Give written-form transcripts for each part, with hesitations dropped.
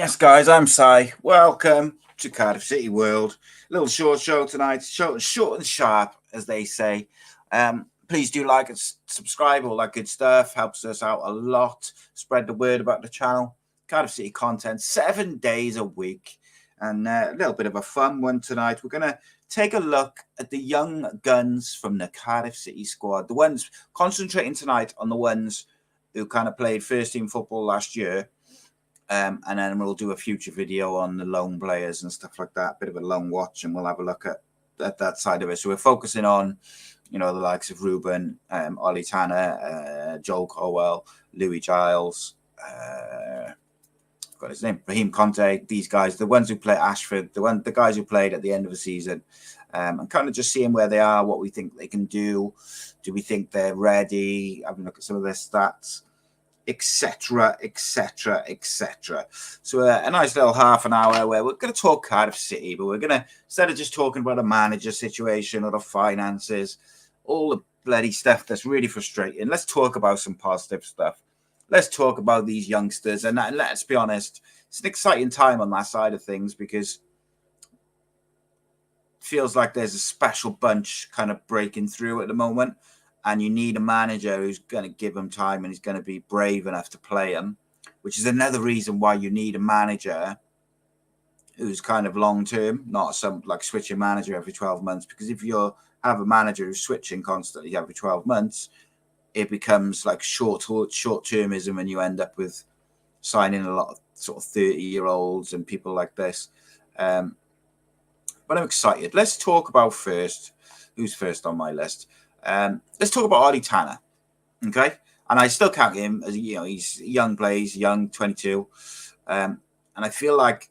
Yes, guys, I'm Si. Welcome to Cardiff City World. Little short show tonight, short and sharp, as they say. Please do like and subscribe, all that good stuff. Helps us out a lot. Spread the word about the channel. Cardiff City content, 7 days a week. And a little bit of a fun one tonight. We're going to take a look at the young guns from the Cardiff City squad. The ones concentrating tonight on the ones who kind of played first team football last year. And then we'll do a future video on the loan players and stuff like that. Bit of a loan watch, and we'll have a look at that side of it. So we're focusing on, the likes of Ruben, Ollie Tanner, Joel Colwell, Louis Giles, got his name, Raheem Conte. These guys, the ones who play at Ashford, the guys who played at the end of the season, and kind of just seeing where they are, what we think they can do. Do we think they're ready? Having a look at some of their stats, etc., etc., etc. So a nice little half an hour where we're going to talk Cardiff City, but we're going to, instead of just talking about a manager situation or the finances, all the bloody stuff that's really frustrating, let's talk about some positive stuff. Let's talk about these youngsters. And let's be honest, it's an exciting time on that side of things because it feels like there's a special bunch kind of breaking through at the moment. And you need a manager who's going to give them time and he's going to be brave enough to play them, which is another reason why you need a manager who's kind of long-term, not some like switching manager every 12 months. Because if you have a manager who's switching constantly every 12 months, it becomes like short-termism, and you end up with signing a lot of sort of 30-year-olds and people like this. But I'm excited. Let's talk about first. Who's first on my list? Let's talk about Ollie Tanner, okay? And I still count him as, he's young, plays young, 22. And I feel like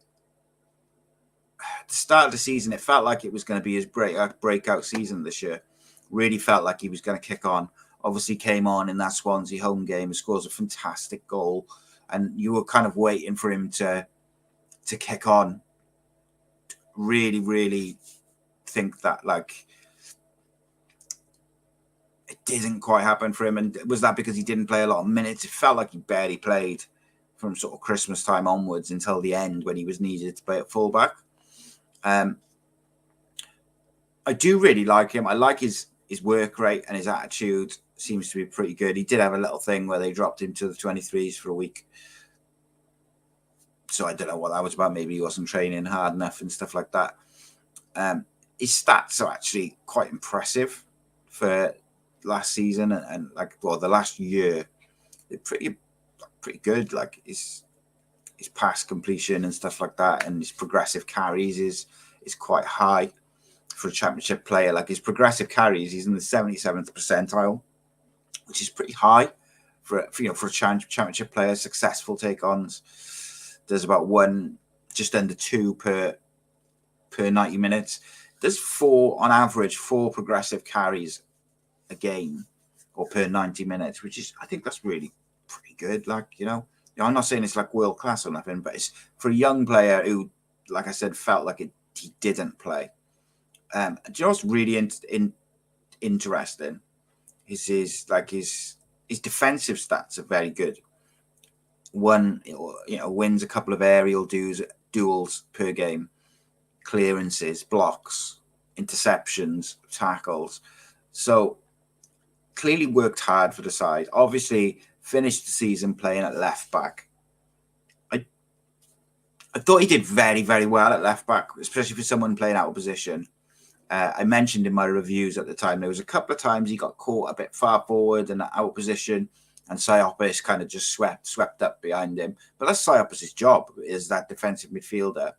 at the start of the season, it felt like it was going to be his breakout season this year. Really felt like he was going to kick on. Obviously came on in that Swansea home game, scores a fantastic goal. And you were kind of waiting for him to kick on. Really, really think that, like, it didn't quite happen for him. And was that because he didn't play a lot of minutes? It felt like he barely played from sort of Christmas time onwards until the end when he was needed to play at fullback. I do really like him. I like his work rate, and his attitude seems to be pretty good. He did have a little thing where they dropped him to the 23s for a week. So I don't know what that was about. Maybe he wasn't training hard enough and stuff like that. His stats are actually quite impressive for last season and the last year. They're pretty good. Like his pass completion and stuff like that, and his progressive carries is quite high for a championship player. Like his progressive carries, he's in the 77th percentile, which is pretty high for a championship player. Successful take-ons, there's about just under 2 per 90 minutes. There's on average four progressive carries a game or per 90 minutes, which is, I think that's really pretty good. Like, I'm not saying it's like world class or nothing, but it's for a young player who, like I said, felt like he didn't play. Do you know what's really interesting? Is his defensive stats are very good. Wins a couple of aerial duels per game, clearances, blocks, interceptions, tackles. So clearly worked hard for the side. Obviously finished the season playing at left back. I thought he did very, very well at left back, especially for someone playing out of position. I mentioned in my reviews at the time, there was a couple of times he got caught a bit far forward and out of position, and Siopis kind of just swept up behind him. But that's Siopis' job, is that defensive midfielder.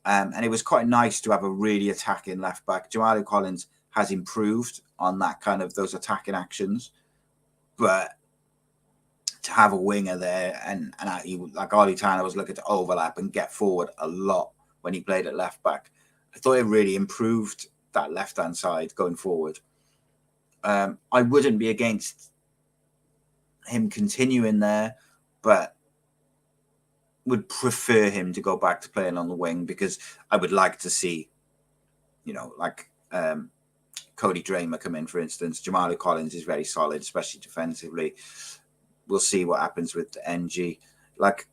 And it was quite nice to have a really attacking left back. Jamali Collins has improved on that kind of those attacking actions, but to have a winger there and like Ollie Tanner was looking to overlap and get forward a lot when he played at left back. I thought it really improved that left-hand side going forward. I wouldn't be against him continuing there, but would prefer him to go back to playing on the wing, because I would like to see, Cody Dramer come in, for instance. Jamali Collins is very solid, especially defensively. We'll see what happens with the NG. Like,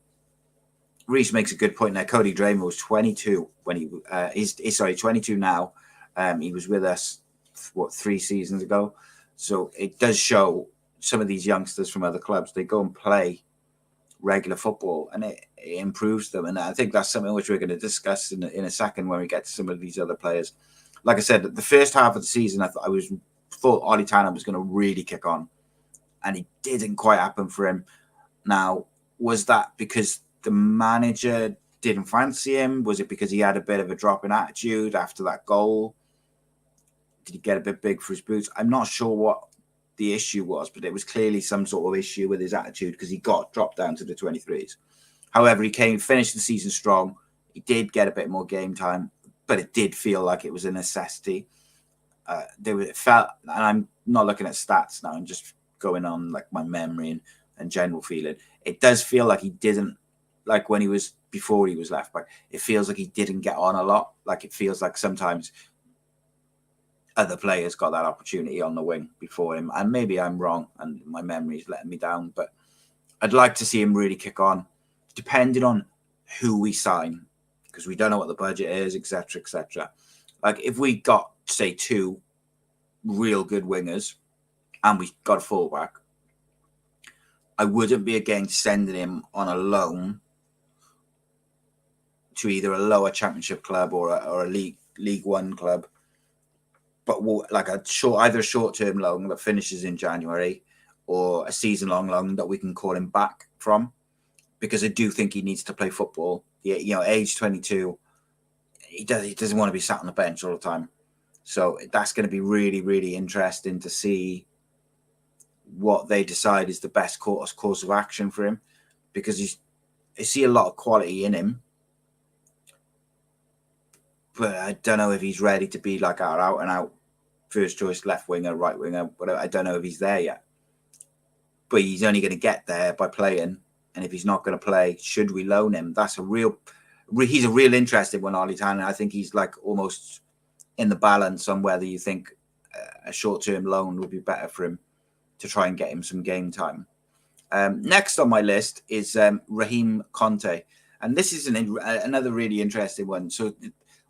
Reece makes a good point there. Cody Dramer was 22 when he's 22 now. He was with us 3 seasons ago. So it does show some of these youngsters from other clubs, they go and play regular football and it improves them. And I think that's something which we're going to discuss in a second when we get to some of these other players. Like I said, the first half of the season, I thought Ollie Tanner was going to really kick on, and it didn't quite happen for him. Now, was that because the manager didn't fancy him? Was it because he had a bit of a drop in attitude after that goal? Did he get a bit big for his boots? I'm not sure what the issue was, but it was clearly some sort of issue with his attitude because he got dropped down to the 23s. However, he finished the season strong. He did get a bit more game time, but it did feel like it was a necessity. It felt, and I'm not looking at stats now, I'm just going on like my memory and general feeling. It does feel like he didn't, like when before he was left back, it feels like he didn't get on a lot. Like it feels like sometimes other players got that opportunity on the wing before him. And maybe I'm wrong and my memory is letting me down, but I'd like to see him really kick on, depending on who we sign, because we don't know what the budget is, etc., etc. Like if we got, say, 2 real good wingers and we got a fullback, I wouldn't be against sending him on a loan to either a lower championship club or a League One club, but like either a short-term loan that finishes in January or a season-long loan that we can call him back from, because I do think he needs to play football. Age 22, he doesn't want to be sat on the bench all the time. So that's going to be really, really interesting to see what they decide is the best course of action for him, because I see a lot of quality in him, but I don't know if he's ready to be like our out and out first choice left winger, right winger. But I don't know if he's there yet. But he's only going to get there by playing. And if he's not going to play, should we loan him? He's a real interesting one, Ollie Tanner. I think he's like almost in the balance on whether you think a short-term loan would be better for him to try and get him some game time. Next on my list is Raheem Conte. And this is another really interesting one. So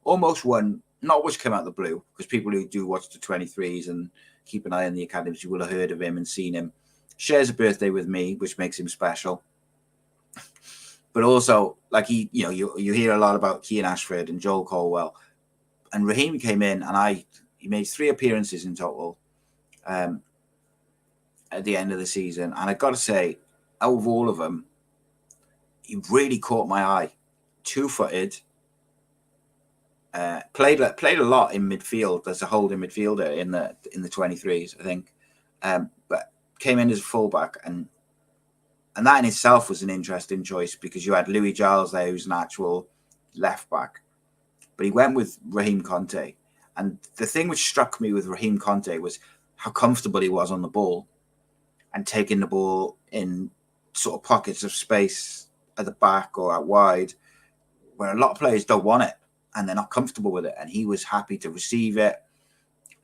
almost one, not which came out of the blue, because people who do watch the 23s and keep an eye on the academies, you will have heard of him and seen him. Shares a birthday with me, which makes him special. But also, like you hear a lot about Keane Ashford and Joel Colwell. And Raheem came in and he made 3 appearances in total at the end of the season. And I got to say, out of all of them, he really caught my eye. 2-footed, played a lot in midfield as a holding midfielder in the 23s, I think. But came in as a fullback, and that in itself was an interesting choice because you had Louis Giles there, who's an actual left back. But he went with Raheem Conte. And the thing which struck me with Raheem Conte was how comfortable he was on the ball and taking the ball in sort of pockets of space at the back or out wide, where a lot of players don't want it and they're not comfortable with it. And he was happy to receive it,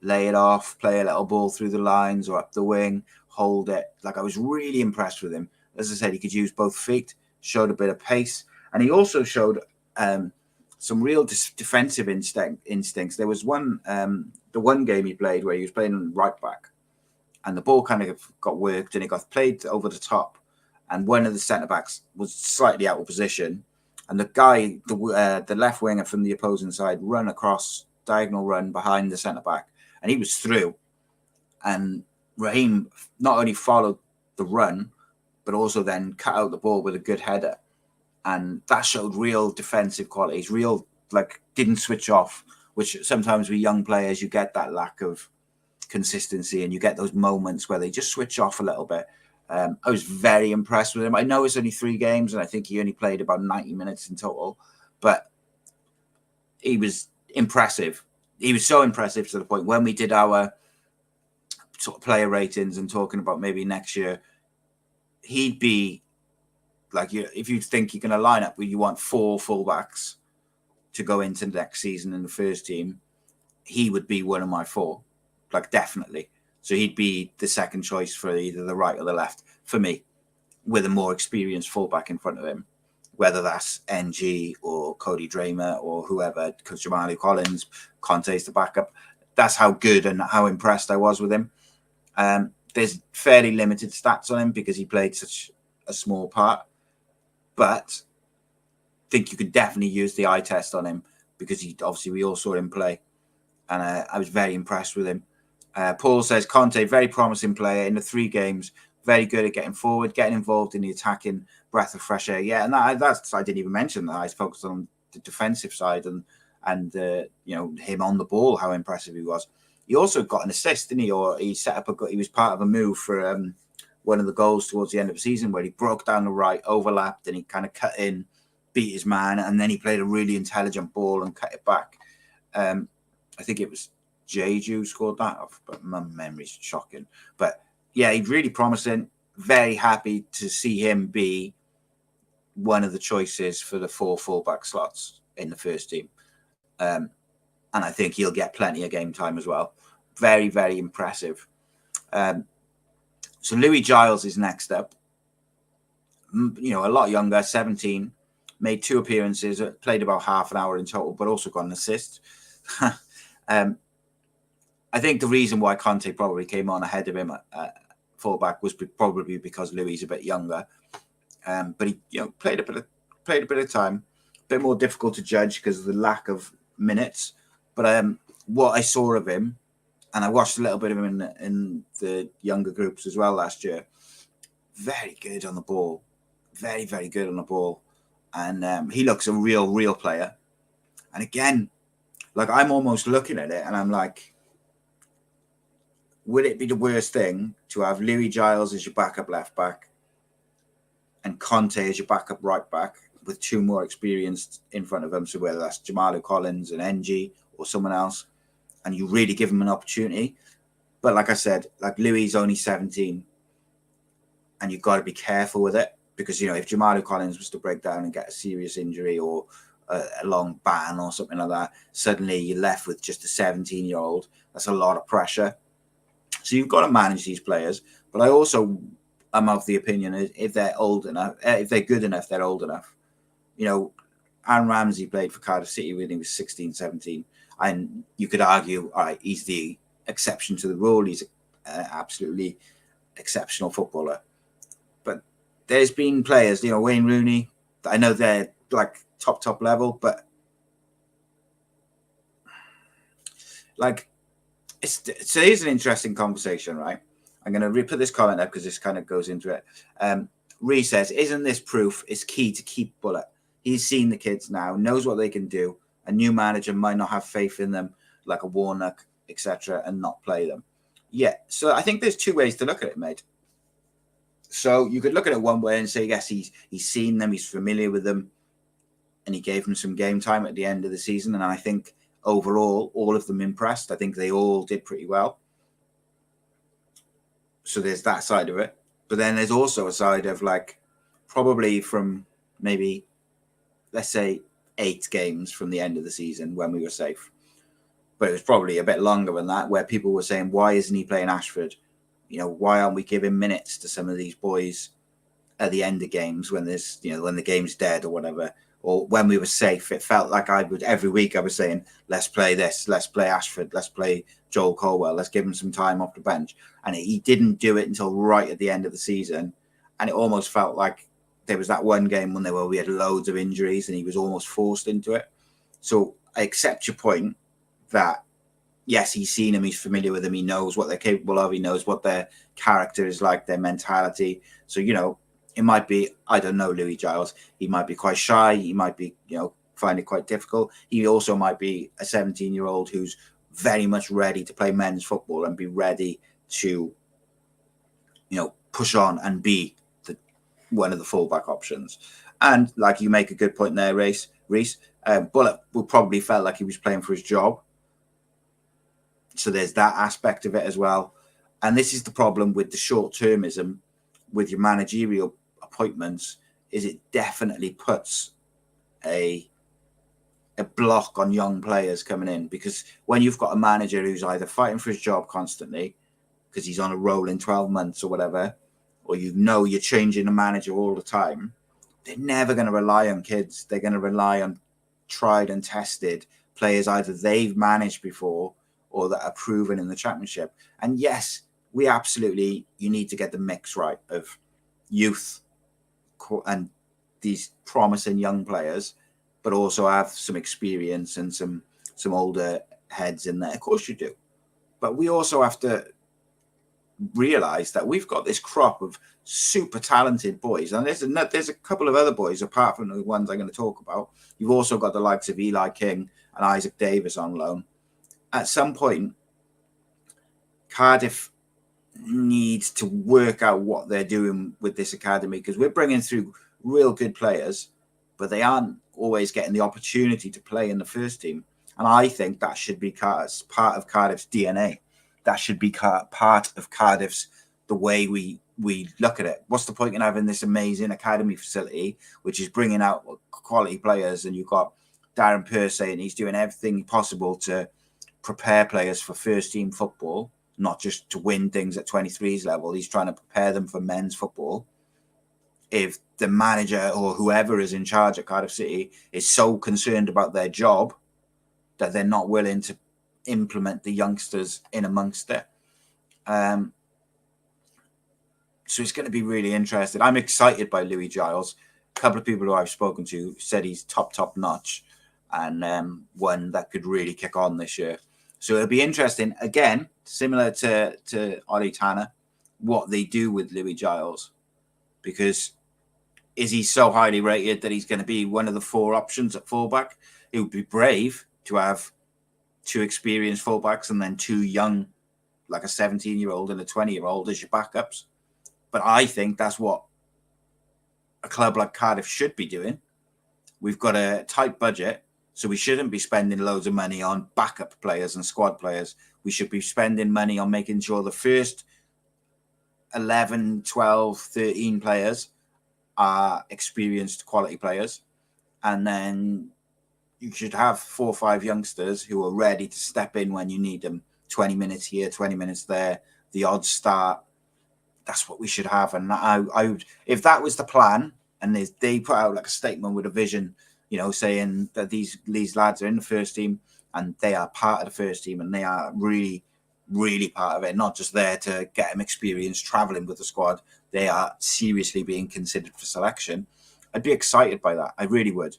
lay it off, play a little ball through the lines or up the wing, hold it. Like, I was really impressed with him. As I said, he could use both feet, showed a bit of pace, and he also showed some real defensive instincts. There was the one game he played where he was playing right back, and the ball kind of got worked and it got played over the top, and one of the centre backs was slightly out of position, and the guy, the left winger from the opposing side, run across, diagonal run behind the centre back, and he was through. And Raheem not only followed the run, but also then cut out the ball with a good header. And that showed real defensive qualities, didn't switch off, which sometimes with young players, you get that lack of consistency and you get those moments where they just switch off a little bit. I was very impressed with him. I know it's only 3 games and I think he only played about 90 minutes in total, but he was impressive. He was so impressive to the point when we did our sort of player ratings and talking about maybe next year, he'd be like, if you think you're going to line up where you want 4 fullbacks to go into the next season in the first team, he would be one of my 4, like definitely. So he'd be the second choice for either the right or the left for me, with a more experienced fullback in front of him. whether that's NG or Cody Dramer or whoever, because Jamali Collins, Conte's the backup. That's how good and how impressed I was with him. There's fairly limited stats on him because he played such a small part, but I think you could definitely use the eye test on him because we all saw him play, and I was very impressed with him. Paul says Conte, very promising player in the 3 games, very good at getting forward, getting involved in the attacking, breath of fresh air. Yeah, and that's I didn't even mention that. I focused on the defensive side and him on the ball, how impressive he was. He also got an assist, didn't he? Or he set up he was part of a move for one of the goals towards the end of the season where he broke down the right, overlapped, and he kind of cut in, beat his man, and then he played a really intelligent ball and cut it back. I think it was Jeju scored that, but my memory's shocking. But yeah, he's really promising. Very happy to see him be one of the choices for the 4 fullback slots in the first team. And I think he'll get plenty of game time as well. Very, very impressive. So Louis Giles is next up. A lot younger, 17, made 2 appearances, played about half an hour in total, but also got an assist. I think the reason why Conte probably came on ahead of him at fullback was probably because Louis is a bit younger. But he played a bit of time, a bit more difficult to judge because of the lack of minutes. But what I saw of him, and I watched a little bit of him in the younger groups as well last year, very good on the ball. Very, very good on the ball. And he looks a real player. And again, like I'm almost looking at it and I'm like, would it be the worst thing to have Louis Giles as your backup left back and Conte as your backup right back with 2 more experienced in front of him? So whether that's Jamali Collins and NG or someone else, and you really give him an opportunity. But like I said, like Louis is only 17 and you've got to be careful with it because, if Jamali Collins was to break down and get a serious injury or a long ban or something like that, suddenly you're left with just a 17-year-old. That's a lot of pressure. So you've got to manage these players. But I also am of the opinion if they're old enough, if they're good enough, they're old enough. Aaron Ramsey played for Cardiff City when he was 16, 17. And you could argue, all right, he's the exception to the rule. He's an absolutely exceptional footballer. But there's been players, Wayne Rooney, I know they're like top level, but like here's an interesting conversation, right? I'm going to put this comment up because this kind of goes into it. Ree says, isn't this proof it's key to keep Bullet? He's seen the kids now, knows what they can do. A new manager might not have faith in them, like a Warnock, etc., and not play them. Yeah, so I think there's 2 ways to look at it, mate. So you could look at it one way and say, yes, he's seen them, he's familiar with them, and he gave them some game time at the end of the season. And I think overall, all of them impressed. I think they all did pretty well. So there's that side of it. But then there's also a side of like probably from maybe, let's say, 8 games from the end of the season when we were safe. But it was probably a bit longer than that where people were saying, why isn't he playing Ashford? Why aren't we giving minutes to some of these boys at the end of games when there's, when the game's dead or whatever, or when we were safe? It felt like every week I was saying, let's play this, let's play Ashford, let's play Joel Colwell, let's give him some time off the bench. And he didn't do it until right at the end of the season. And it almost felt like there was that one game when we had loads of injuries and he was almost forced into it. So I accept your point that, yes, he's seen him, he's familiar with them, he knows what they're capable of, he knows what their character is like, their mentality. So, it might be, I don't know, Louis Giles, he might be quite shy, he might be, find it quite difficult. He also might be a 17-year-old who's very much ready to play men's football and be ready to, push on and be one of the fullback options. And like you make a good point there, Reese, Bullet will probably felt like he was playing for his job. So there's that aspect of it as well. And this is the problem with the short-termism with your managerial appointments, is it definitely puts a block on young players coming in, because when you've got a manager who's either fighting for his job constantly because he's on a roll in 12 months or whatever, or you're changing a manager all the time, they're never going to rely on kids. They're going to rely on tried and tested players either they've managed before or that are proven in the Championship. And yes, you need to get the mix right of youth and these promising young players, but also have some experience and some older heads in there. Of course you do. But we also have to realize that we've got this crop of super talented boys, and there's a couple of other boys apart from the ones I'm going to talk about. You've also got the likes of Eli King and Isaac Davis on loan. At some point, Cardiff needs to work out what they're doing with this academy, because we're bringing through real good players, but they aren't always getting the opportunity to play in the first team. And I think that should be part of Cardiff's DNA. That should be part of Cardiff's, the way we look at it. What's the point in having this amazing academy facility, which is bringing out quality players, and you've got Darren Pearce saying he's doing everything possible to prepare players for first team football, not just to win things at 23s level. He's trying to prepare them for men's football. If the manager or whoever is in charge at Cardiff City is so concerned about their job that they're not willing to implement the youngsters in amongst it. So it's going to be really interesting. I'm excited by Louis Giles. A couple of people who I've spoken to said he's top notch, and one that could really kick on this year. So it'll be interesting. Again, similar to Ollie Tanner, what they do with Louis Giles, because is he so highly rated that he's going to be one of the 4 options at fullback? It would be brave to have 2 experienced fullbacks and then 2 young, like a 17-year-old and a 20-year-old as your backups. But I think that's what a club like Cardiff should be doing. We've got a tight budget, so we shouldn't be spending loads of money on backup players and squad players. We should be spending money on making sure the first 11, 12, 13 players are experienced quality players. And then you should have 4 or 5 youngsters who are ready to step in when you need them. 20 minutes here, 20 minutes there, the odd start. That's what we should have. And I would, if that was the plan, and they put out like a statement with a vision, saying that these lads are in the first team and they are part of the first team and they are really, really part of it, not just there to get them experience traveling with the squad. They are seriously being considered for selection. I'd be excited by that. I really would.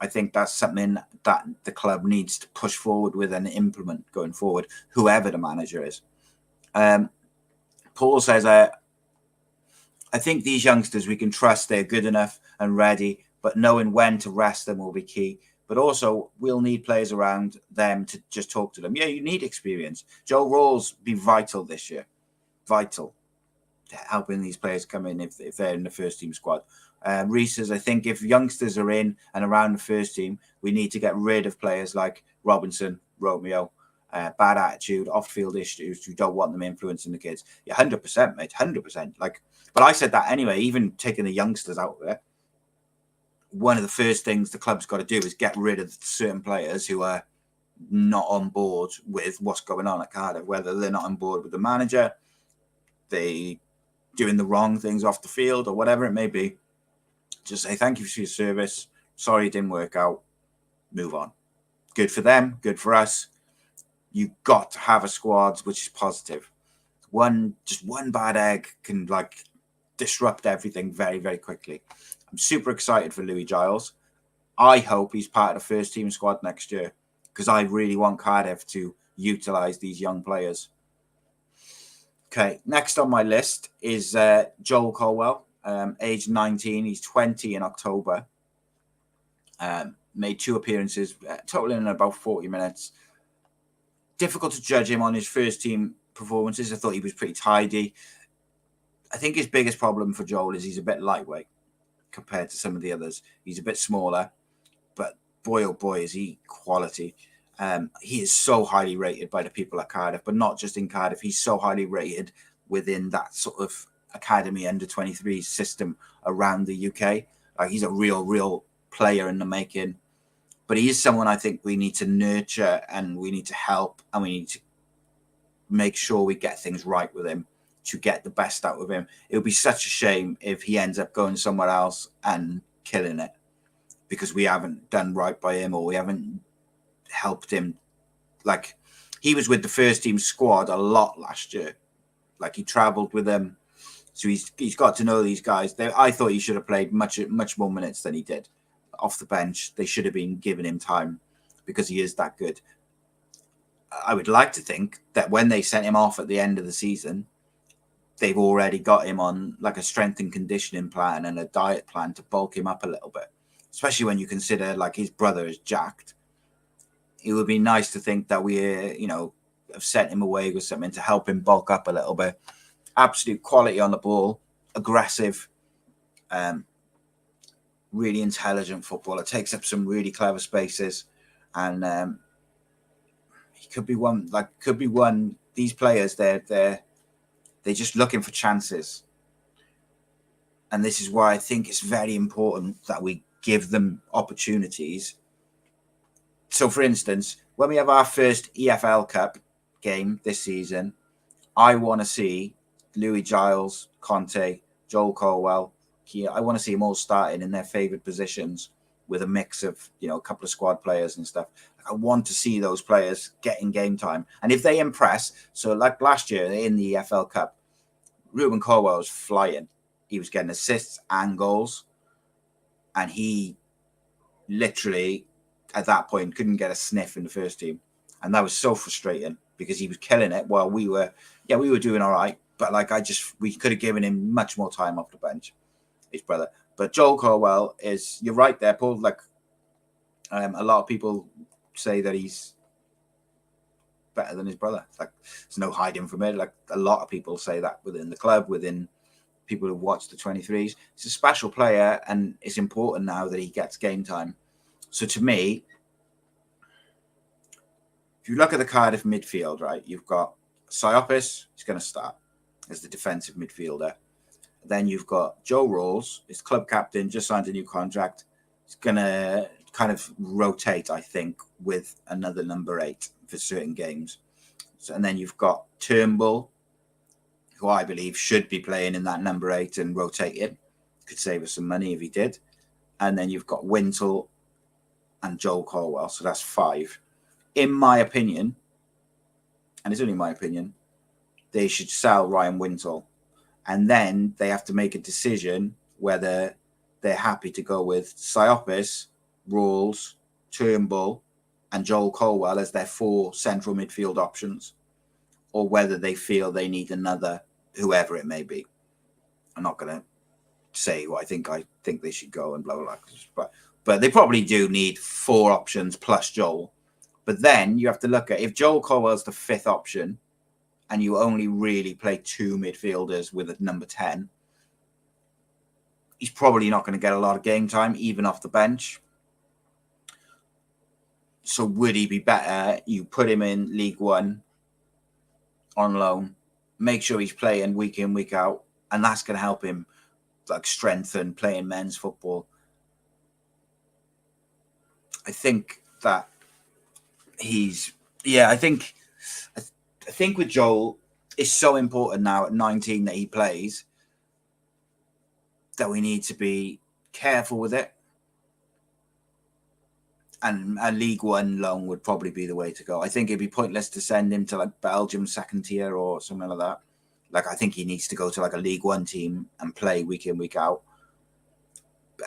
I think that's something that the club needs to push forward with and implement going forward, whoever the manager is. Paul says, I think these youngsters, we can trust they're good enough and ready, but knowing when to rest them will be key. But also, we'll need players around them to just talk to them. Yeah, you need experience. Joe Rawls be vital this year. Vital. Helping these players come in if they're in the first team squad. Reese says, I think if youngsters are in and around the first team, we need to get rid of players like Robinson, Romeo, bad attitude, off-field issues who don't want them influencing the kids. Yeah, 100%, mate, 100%. But I said that anyway, even taking the youngsters out there, one of the first things the club's got to do is get rid of certain players who are not on board with what's going on at Cardiff, whether they're not on board with the manager, they doing the wrong things off the field or whatever it may be. Just say thank you for your service. Sorry it didn't work out. Move on. Good for them. Good for us. You've got to have a squad which is positive. Just one bad egg can disrupt everything very, very quickly. I'm super excited for Louis Giles. I hope he's part of the first team squad next year, because I really want Cardiff to utilise these young players. Okay, next on my list is Joel Colwell, age 19. He's 20 in October. Made 2 appearances, totaling in about 40 minutes. Difficult to judge him on his first team performances. I thought he was pretty tidy. I think his biggest problem for Joel is he's a bit lightweight compared to some of the others. He's a bit smaller, but boy, oh boy, is he quality. He is so highly rated by the people at Cardiff, but not just in Cardiff. He's so highly rated within that sort of academy under 23 system around the UK. He's a real player in the making. But he is someone I think we need to nurture and we need to help and we need to make sure we get things right with him. to get the best out of him. It would be such a shame if he ends up going somewhere else and killing it because we haven't done right by him or we haven't helped him. Like, he was with the first team squad a lot last year. Like, he travelled with them. So he's got to know these guys. I thought he should have played much more minutes than he did. Off the bench, they should have been giving him time because he is that good. I would like to think that when they sent him off at the end of the season, they've already got him on like a strength and conditioning plan and a diet plan to bulk him up a little bit, especially when you consider like his brother is jacked. It would be nice to think that we, have sent him away with something to help him bulk up a little bit. Absolute quality on the ball, aggressive, really intelligent footballer, takes up some really clever spaces, and he could be one. These players, they're just looking for chances, and this is why I think it's very important that we give them opportunities. So, for instance, when we have our first EFL Cup game this season, I want to see Louis Giles, Conte, Joel Colwell, Kia. I want to see them all starting in their favourite positions with a mix of, a couple of squad players and stuff. I want to see those players getting game time. And if they impress, so like last year in the EFL Cup, Ruben Colwell was flying. He was getting assists and goals. And he literally, at that point, couldn't get a sniff in the first team. And that was so frustrating because he was killing it while we were doing all right. But we could have given him much more time off the bench, his brother. But Joel Colwell you're right there, Paul. Like, a lot of people say that he's better than his brother. Like, there's no hiding from it. Like, a lot of people say that within the club, within people who watch the 23s. He's a special player, and it's important now that he gets game time. So to me, if you look at the Cardiff midfield, right, you've got Siopis, he's going to start as the defensive midfielder. Then you've got Joe Rawls, his club captain, just signed a new contract. He's going to kind of rotate, I think, with another number 8 for certain games. So, and then you've got Turnbull, who I believe should be playing in that number 8 and rotating. Could save us some money if he did. And then you've got Wintle and Joel Colwell. So that's 5. In my opinion, and it's only my opinion, they should sell Ryan Wintle. And then they have to make a decision whether they're happy to go with Siopis, Rawls, Turnbull, and Joel Colwell as their 4 central midfield options, or whether they feel they need another, whoever it may be. I'm not going to say who I think they should go and blah, blah, blah. But they probably do need 4 options plus Joel. But then you have to look at, if Joel Colwell's the 5th option and you only really play 2 midfielders with a number 10, he's probably not going to get a lot of game time, even off the bench. So would he be better? You put him in League One on loan, make sure he's playing week in, week out, and that's going to help him like strengthen playing men's football. I think that I think with Joel, it's so important now at 19 that he plays that we need to be careful with it. And a League One loan would probably be the way to go. I think it'd be pointless to send him to like Belgium second tier or something like that. Like, I think he needs to go to like a League One team and play week in, week out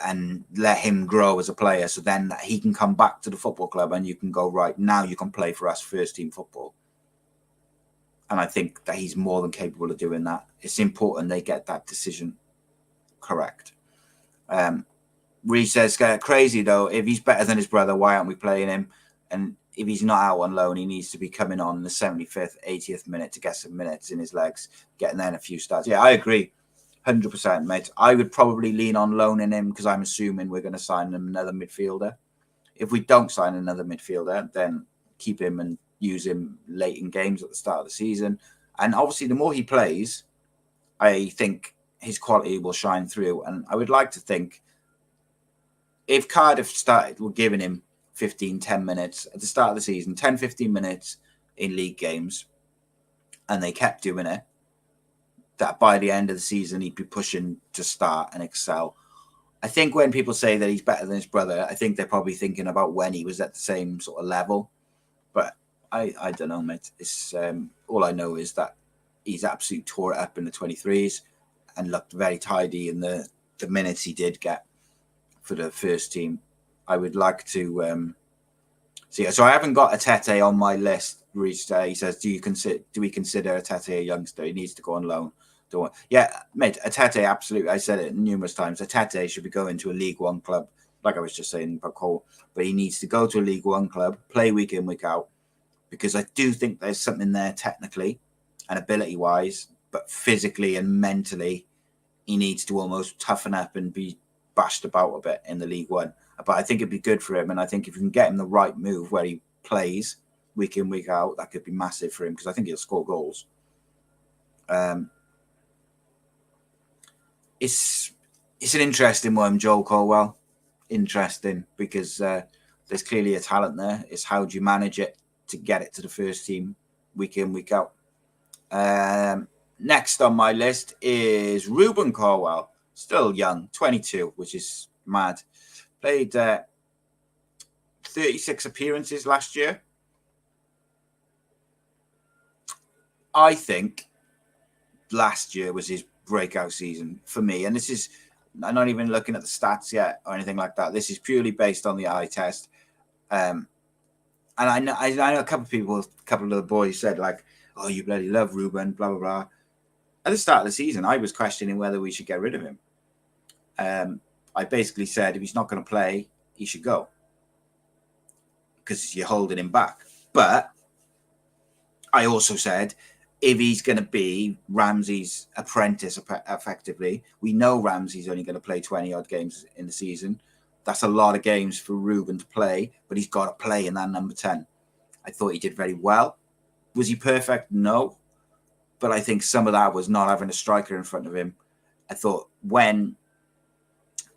and let him grow as a player. So then he can come back to the football club and you can go, right, now you can play for us first team football. And I think that he's more than capable of doing that. It's important they get that decision correct. Reece says, crazy though, if he's better than his brother, why aren't we playing him? And if he's not out on loan, he needs to be coming on the 75th, 80th minute to get some minutes in his legs, getting there in a few starts. Yeah, I agree. 100%, mate. I would probably lean on loaning him because I'm assuming we're going to sign another midfielder. If we don't sign another midfielder, then keep him and use him late in games at the start of the season. And obviously, the more he plays, I think his quality will shine through. And I would like to think if Cardiff were giving him 10 minutes at the start of the season, 10, 15 minutes in league games, and they kept doing it, that by the end of the season, he'd be pushing to start and excel. I think when people say that he's better than his brother, I think they're probably thinking about when he was at the same sort of level. But I don't know, mate. It's all I know is that he's absolutely tore it up in the 23s and looked very tidy in the minutes he did get for the first team. I would like to see. So I haven't got Atete on my list. He says, do we consider Atete a youngster? He needs to go on loan. Yeah, mate, Atete, absolutely. I said it numerous times. Atete should be going to a League One club, like I was just saying about Cole. But he needs to go to a League One club, play week in, week out, because I do think there's something there technically and ability-wise, but physically and mentally, he needs to almost toughen up and be bashed about a bit in the League One. But I think it'd be good for him, and I think if you can get him the right move where he plays week in, week out, that could be massive for him because I think he'll score goals. It's an interesting one, Joel Colwell. Interesting because there's clearly a talent there. It's how do you manage it to get it to the first team week in, week out. Next on my list is Ruben Colwell. Still young, 22, which is mad. Played 36 appearances last year. I think last year was his breakout season for me. And this is, I'm not even looking at the stats yet or anything like that. This is purely based on the eye test. And I know a couple of people, a couple of the boys said like, oh, you bloody love Ruben, blah, blah, blah. At the start of the season, I was questioning whether we should get rid of him. I basically said, if he's not going to play, he should go because you're holding him back. But I also said, if he's going to be Ramsey's apprentice, effectively, we know Ramsey's only going to play 20-odd games in the season. That's a lot of games for Ruben to play, but he's got to play in that number 10. I thought he did very well. Was he perfect? No. But I think some of that was not having a striker in front of him. I thought when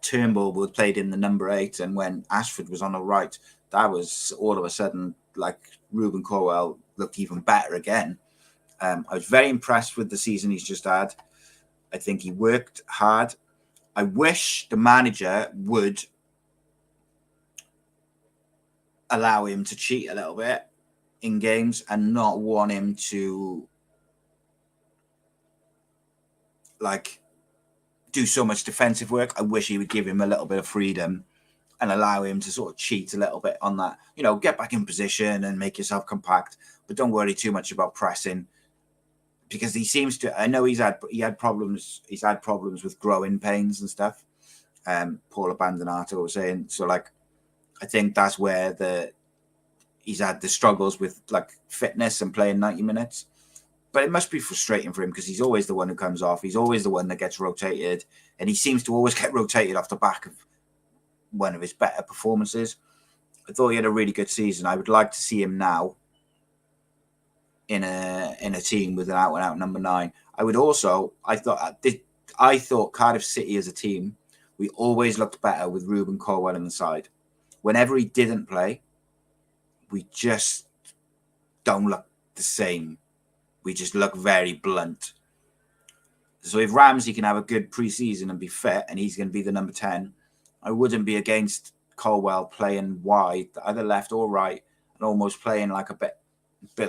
Turnbull was played in the number 8 and when Ashford was on the right, that was all of a sudden like Ruben Colwell looked even better again. I was very impressed with the season he's just had. I think he worked hard. I wish the manager would allow him to cheat a little bit in games and not want him to like do so much defensive work. I wish he would give him a little bit of freedom and allow him to sort of cheat a little bit on that. You know, get back in position and make yourself compact, but don't worry too much about pressing. Because he seems to, I know he had problems with growing pains and stuff. Paul Abandonado was saying, so like, I think that's where he's had the struggles with like fitness and playing 90 minutes. But it must be frustrating for him because he's always the one who comes off. He's always the one that gets rotated, and he seems to always get rotated off the back of one of his better performances. I thought he had a really good season. I would like to see him now in a team with an out-and-out number 9. I thought Cardiff City as a team, we always looked better with Ruben Colwell in the side. Whenever he didn't play, we just don't look the same. We just look very blunt. So if Ramsey can have a good pre-season and be fit and he's going to be the number 10, I wouldn't be against Colwell playing wide, either left or right, and almost playing like a bit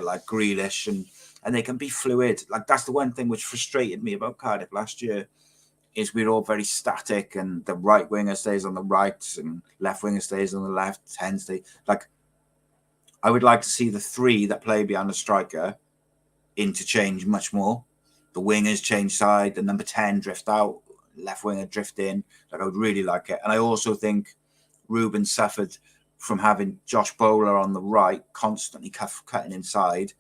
like Grealish, and they can be fluid. Like that's the one thing which frustrated me about Cardiff last year is we're all very static and the right winger stays on the right and left winger stays on the left, 10 stays. Like I would like to see the 3 that play behind the striker interchange much more. The wingers change side, the number 10 drift out, left winger drift in. Like I would really like it. And I also think Ruben suffered from having Josh Bowler on the right, constantly cutting inside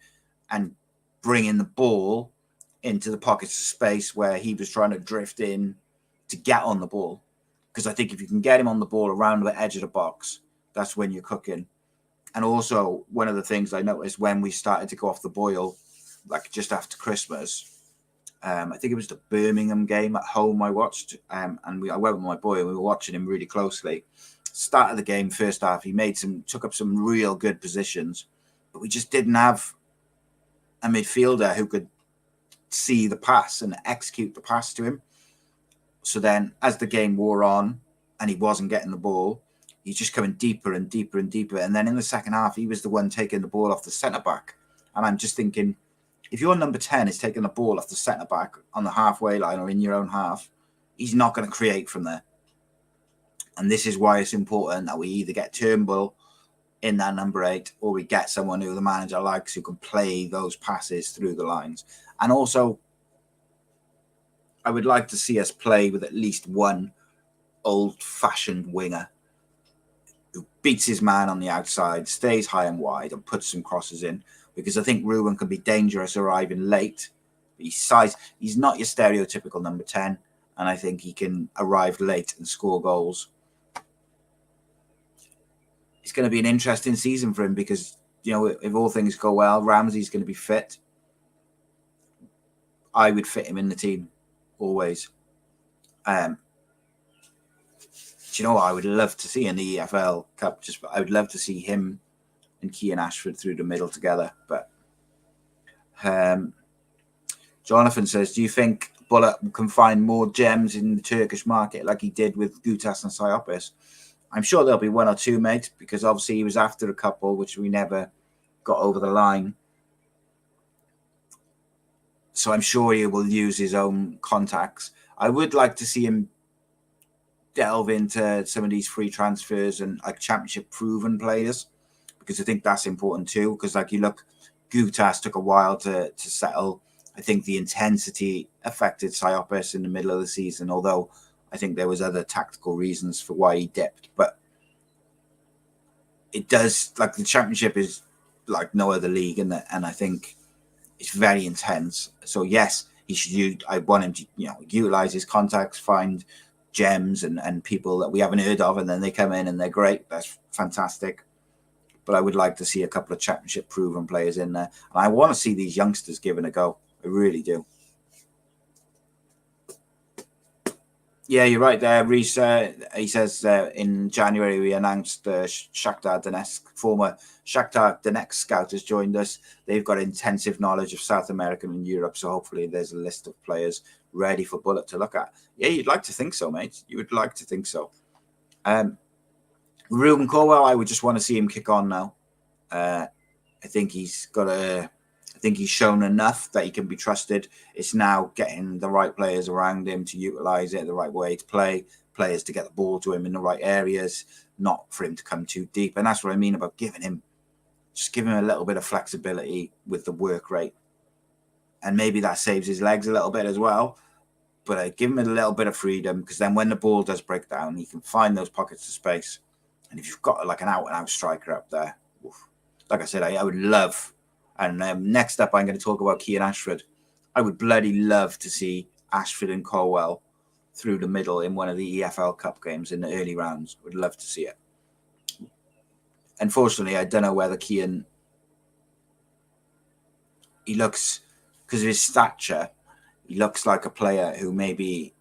and bringing the ball into the pockets of space where he was trying to drift in to get on the ball. Because I think if you can get him on the ball around the edge of the box, that's when you're cooking. And also, one of the things I noticed when we started to go off the boil, like just after Christmas, I think it was the Birmingham game at home I watched, and I went with my boy and we were watching him really closely. Start of the game, first half, he took up some real good positions, but we just didn't have a midfielder who could see the pass and execute the pass to him. So then as the game wore on and he wasn't getting the ball, he's just coming deeper and deeper and deeper. And then in the second half, he was the one taking the ball off the centre-back. And I'm just thinking, if your number 10 is taking the ball off the centre-back on the halfway line or in your own half, he's not going to create from there. And this is why it's important that we either get Turnbull in that number 8 or we get someone who the manager likes who can play those passes through the lines. And also, I would like to see us play with at least one old-fashioned winger who beats his man on the outside, stays high and wide, and puts some crosses in. Because I think Ruben can be dangerous arriving late. He's not your stereotypical number 10, and I think he can arrive late and score goals. It's going to be an interesting season for him because, you know, if all things go well, Ramsey's going to be fit. I would fit him in the team, always. Do you know what I would love to see in the EFL Cup? I would love to see him and Kean Ashford through the middle together. But Jonathan says, do you think Bullock can find more gems in the Turkish market like he did with Gutas and Siopis? I'm sure there'll be one or two, mate, because obviously he was after a couple, which we never got over the line. So I'm sure he will use his own contacts. I would like to see him delve into some of these free transfers and like championship proven players, because I think that's important too. Because like you look, Gutas took a while to settle. I think the intensity affected Siopis in the middle of the season, although I think there was other tactical reasons for why he dipped. But it does, like the championship is like no other league, and I think it's very intense. So yes, he should. I want him to, you know, utilize his contacts, find gems and people that we haven't heard of, and then they come in and they're great. That's fantastic. But I would like to see a couple of championship proven players in there, and I want to see these youngsters given a go. I really do. Yeah, you're right there, Reece. He says in January we announced Shakhtar Donetsk, former Shakhtar Donetsk scout has joined us. They've got intensive knowledge of South America and Europe, so hopefully there's a list of players ready for Bullock to look at. Yeah, you'd like to think so, mate. You would like to think so. Ruben Colwell, I would just want to see him kick on now. I think he's shown enough that he can be trusted. It's now getting the right players around him to utilize it the right way, to play players to get the ball to him in the right areas, not for him to come too deep. And that's what I mean about giving him a little bit of flexibility with the work rate. And maybe that saves his legs a little bit as well. But I give him a little bit of freedom, because then when the ball does break down, he can find those pockets of space. And if you've got like an out-and-out striker up there, oof, like I said, I would love. And next up, I'm going to talk about Kean Ashford. I would bloody love to see Ashford and Colwell through the middle in one of the EFL Cup games in the early rounds. Would love to see it. Unfortunately, I don't know whether Kean, he looks, because of his stature, he looks like a player who maybe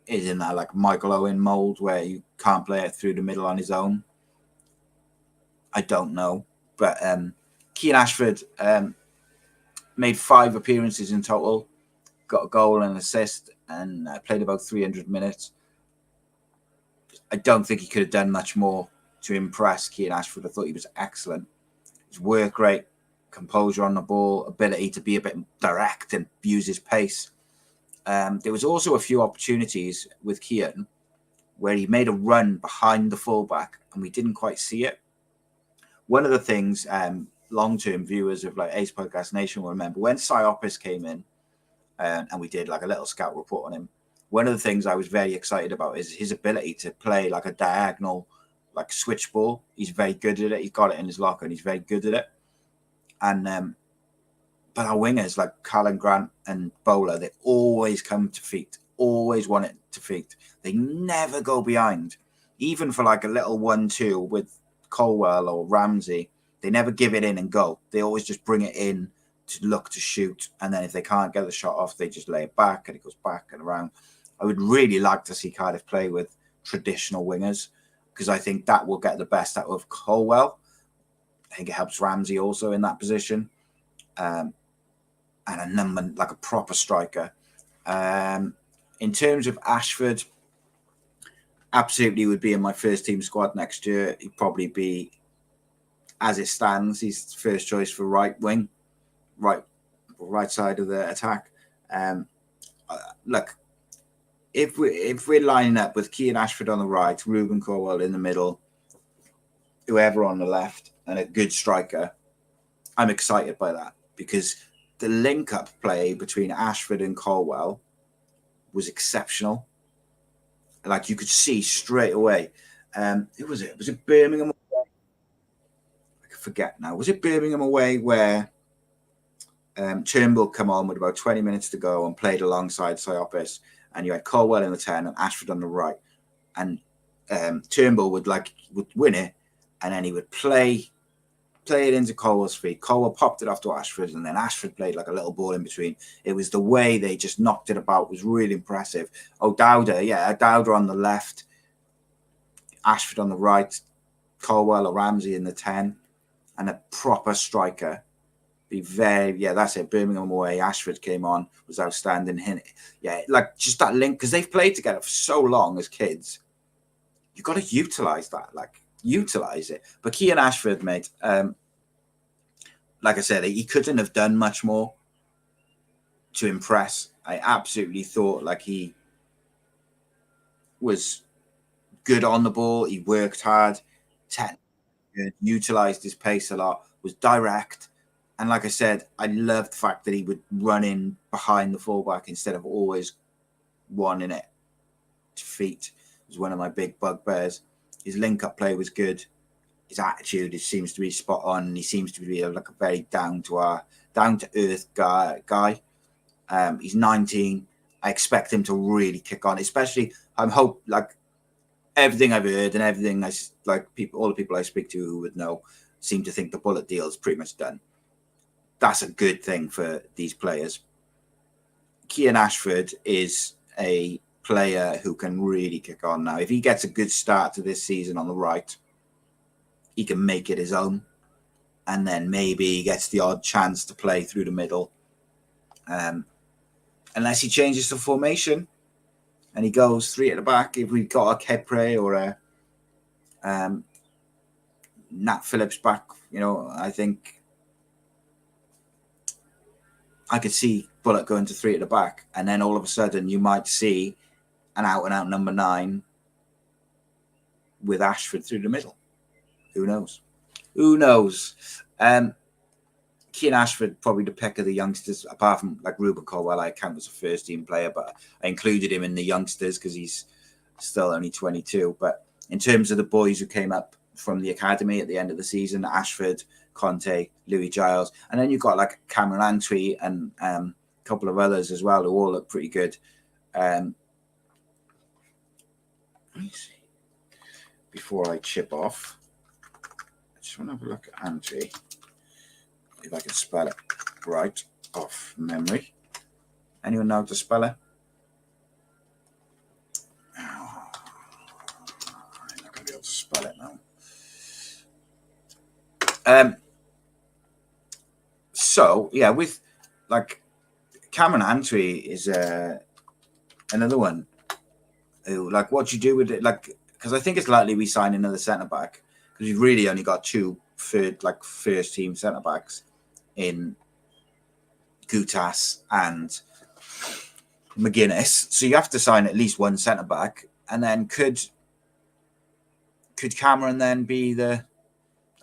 is in that like Michael Owen mold where you can't play it through the middle on his own. I don't know. But Kean Ashford made 5 appearances in total, got a goal and an assist, and played about 300 minutes. I don't think he could have done much more to impress Kean Ashford. I thought he was excellent. His work rate, composure on the ball, ability to be a bit direct and use his pace. There was also a few opportunities with Kean where he made a run behind the fullback and we didn't quite see it. One of the things long-term viewers of like Ace Podcast Nation will remember, when Siopis came in and we did like a little scout report on him, one of the things I was very excited about is his ability to play like a diagonal, like switch ball. He's very good at it. He's got it in his locker and he's very good at it. And but our wingers like Callan Grant and Bowler, they always come to feet, always want it to feet. They never go behind. Even for like a little 1-2 with Colwell or Ramsey, they never give it in and go. They always just bring it in to look to shoot. And then if they can't get the shot off, they just lay it back and it goes back and around. I would really like to see Cardiff play with traditional wingers, because I think that will get the best out of Colwell. I think it helps Ramsey also in that position. and a number, like a proper striker. In terms of Ashford, absolutely would be in my first team squad next year. He'd probably be, as it stands, he's first choice for right wing, right side of the attack. Look, if we're lining up with Keane Ashford on the right, Ruben Colwill in the middle, whoever on the left, and a good striker, I'm excited by that, because the link-up play between Ashford and Colwill was exceptional. Like, you could see straight away. Who was it? Was it Birmingham away? I forget now. Was it Birmingham away where Turnbull come on with about 20 minutes to go and played alongside Siopis, and you had Colwill in the 10 and Ashford on the right, and Turnbull would win it, and then he would play it into Colwill's feet. Colwill popped it off to Ashford, and then Ashford played like a little ball in between. It was the way they just knocked it about was really impressive. Dowda on the left, Ashford on the right, Colwill or Ramsey in the 10, and a proper striker. That's it. Birmingham away, Ashford came on, was outstanding. Yeah, like just that link, because they've played together for so long as kids. You've got to utilize that, utilize it. But Keane Ashford, mate, like I said, he couldn't have done much more to impress. I absolutely thought he was good on the ball. He worked hard, utilized his pace a lot, was direct. And like I said, I loved the fact that he would run in behind the fullback instead of always wanting it to feet. It was one of my big bugbears. His link-up play was good. His attitude seems to be spot on. And he seems to be a very down-to-earth guy. He's 19. I expect him to really kick on. Especially, everything I've heard and everything all the people I speak to who would know seem to think the Bullet deal is pretty much done. That's a good thing for these players. Keane Ashford is a player who can really kick on now. If he gets a good start to this season on the right, he can make it his own. And then maybe he gets the odd chance to play through the middle. Unless he changes the formation and he goes 3 at the back. If we've got a Kepre or a Nat Phillips back, I think I could see Bullock going to 3 at the back, and then all of a sudden you might see an out-and-out number 9 with Ashford through the middle. Who knows? Keane Ashford, probably the pick of the youngsters, apart from Ruben Colwill, I count as a first-team player, but I included him in the youngsters because he's still only 22. But in terms of the boys who came up from the academy at the end of the season, Ashford, Conte, Louis Giles, and then you've got Cameron Antwi and a couple of others as well who all look pretty good. Let me see. Before I chip off, I just want to have a look at Antwi, if I can spell it right off memory. Anyone know how to spell it? Oh, I'm not going to be able to spell it now. So yeah, with Cameron Antwi is another one who what do you do with it? Because I think it's likely we sign another centre back, because we've really only got 2 first team centre backs in Gutas and McGuinness. So you have to sign at least 1 centre back, and then could Cameron then be the?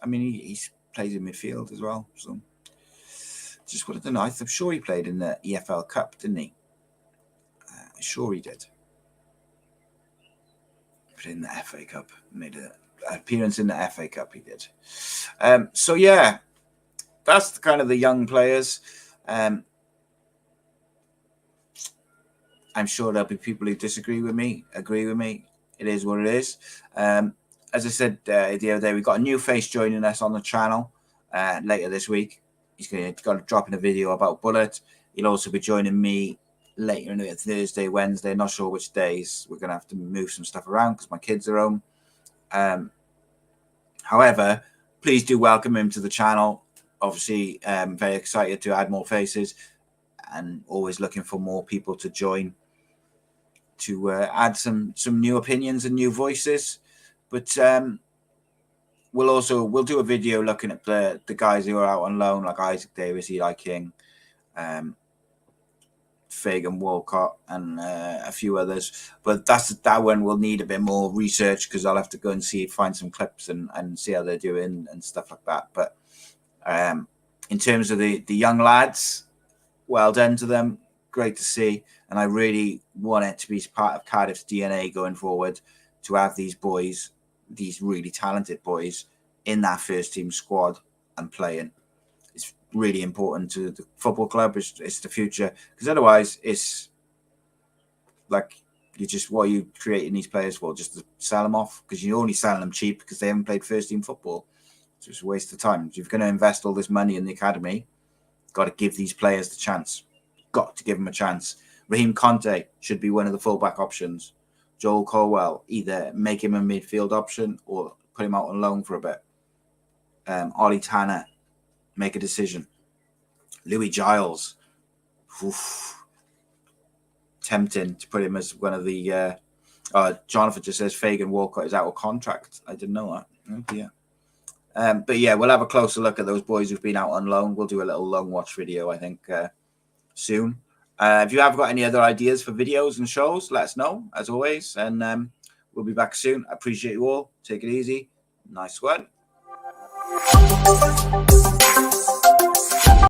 I mean, he plays in midfield as well. So just wanted to know. I'm sure he played in the EFL Cup, didn't he? Sure he did. But in the FA Cup, made an appearance in the FA Cup. He did. So yeah, that's kind of the young players. I'm sure there'll be people who disagree with me, agree with me. It is what it is. As I said the other day, we've got a new face joining us on the channel later this week. He's going to drop in a video about Bullet. He'll also be joining me later in the Thursday, Wednesday. Not sure which days. We're going to have to move some stuff around because my kids are home. However, please do welcome him to the channel. Obviously, very excited to add more faces. and always looking for more people to join to add some new opinions and new voices. But we'll do a video looking at the guys who are out on loan, like Isaac Davis, Eli King, Fagan Walcott, and a few others. But that one will need a bit more research, because I'll have to go and find some clips and see how they're doing and stuff like that. But in terms of the young lads, well done to them. Great to see. And I really want it to be part of Cardiff's DNA going forward, to have these boys, these really talented boys, in that first team squad and playing. It's really important to the football club. It's the future, because otherwise it's like, what are you creating these players for? Just to sell them off? Because you're only selling them cheap because they haven't played first team football. So it's a waste of time. If you're going to invest all this money in the academy, got to give these players the chance. Got to give them a chance. Raheem Conte should be one of the fullback options. Joel Colwell, either make him a midfield option or put him out on loan for a bit. Ollie Tanner, make a decision. Louis Giles, tempting to put him as one of the. Jonathan just says Fagan Walcott is out of contract. I didn't know that. Oh, yeah. But yeah, we'll have a closer look at those boys who've been out on loan. We'll do a little loan watch video, I think, soon. If you have got any other ideas for videos and shows, let us know, as always. And we'll be back soon. I appreciate you all. Take it easy. Nice one.